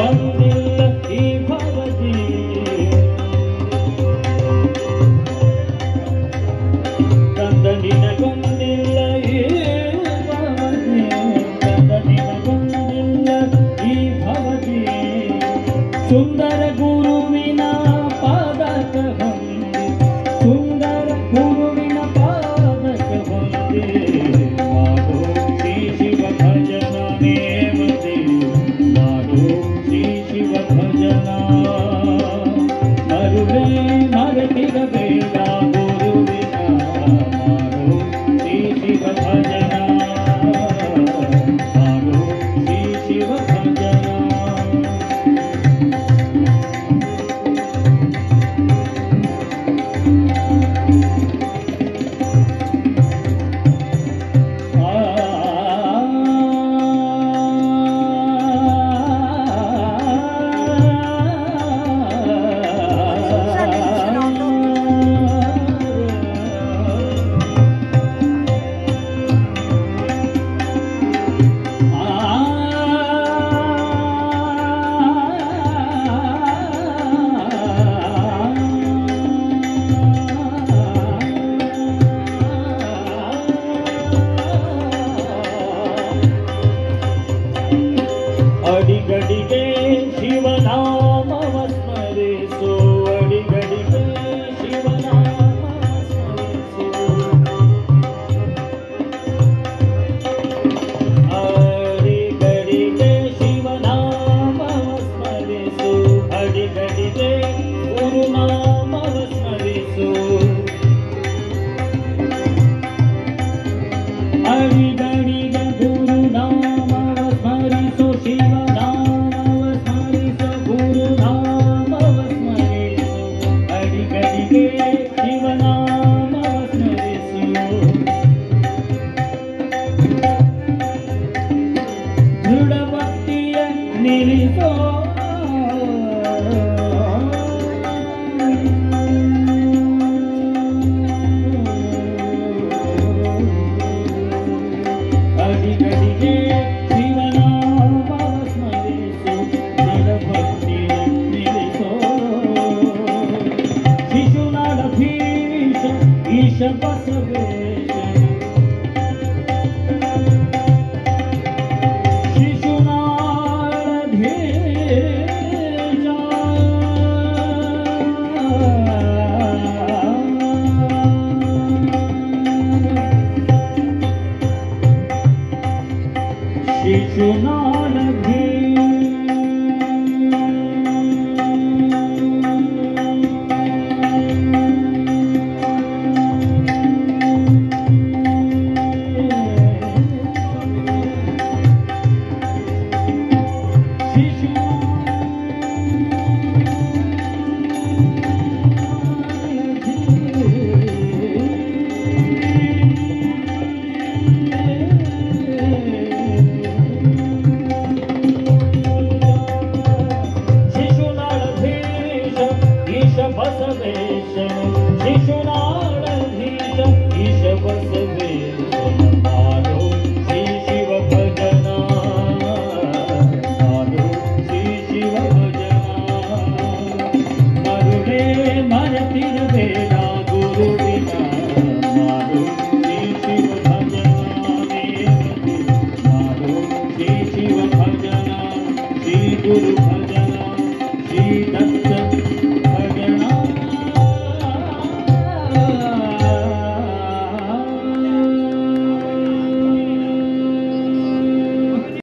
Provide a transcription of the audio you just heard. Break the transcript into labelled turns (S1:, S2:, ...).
S1: ಬಂದಿಲ್ಲ ಈ ಭವತಿ ಕಂದ ನಿನಗೊಂದಿಲ್ಲ ಈ ಭವತಿ ಕಂದ ನಿನಗೊಂದಿಲ್ಲ ಈ ಭವತಿ ಸುಂದರ ಗುರುವಿನ ಪಾದಕ ಹೊಂದಿ ಸುಂದರ ಗುರುವಿನ ಪಾದಕ ಹೊಂದಿ ಮಾಡೋ ಶ್ರೀ ಶಿವ ಭಜನ ನೇಮತಿ ಮಾಡೋ ಶ್ರೀ ಶಿವ ಭಜನ ಮರುಳೇ ಮರೆತಿರಬೇಡ ಗುರುವಿನ ಮಾಡೋ ಶ್ರೀ ಶಿವ ಭಜನ ಮಾಡೋ ಶ್ರೀ ಶಿವ ಭಜನ ಅಡಿಗಡಿಗೆ ಶಿವನಾಮವ ಸ್ಮರಿಸು ಅಡಿಗಡಿಗೆ ಶಿವನಾಮವ ಸ್ಮರಿಸು ಅಡಿಗಡಿಗೆ ಶಿವನಾಮವ ಸ್ಮರಿಸು ಅಡಿಗಡಿಗೆ ಗುರುನಾಮವ ಸ್ಮರಿಸು ಅಡಿಗಡಿಗೆ ಗುರುನಾಮವ ಸ್ಮರಿಸು ಶಿವನಾಮವ ಸ್ಮರಿಸು ಗುರುನಾಮವ ಸ್ಮರಿಸು ಅಡಿಗಡಿಗೆ ಶಿವನಾಮವ ಸ್ಮರಿಸು ದೃಢ ಭಕ್ತಿಯ ನಿಲ್ಲಿಸೋ ಅಡಿಗಡಿಗೆ ಶಿವನಾಮವ ಸ್ಮರಿಸು ದೃಢ ಭಕ್ತಿಯ ನಿಲ್ಲಿಸೋ ಶಿಶುನಾಳ ಭೀಷ ಈಶ ಬಸವೇಶ ಶಿಶುನಾಳ ಧೀಶ ಶಿಶುನಾಳ गुरु भजना श्री दत्त भजना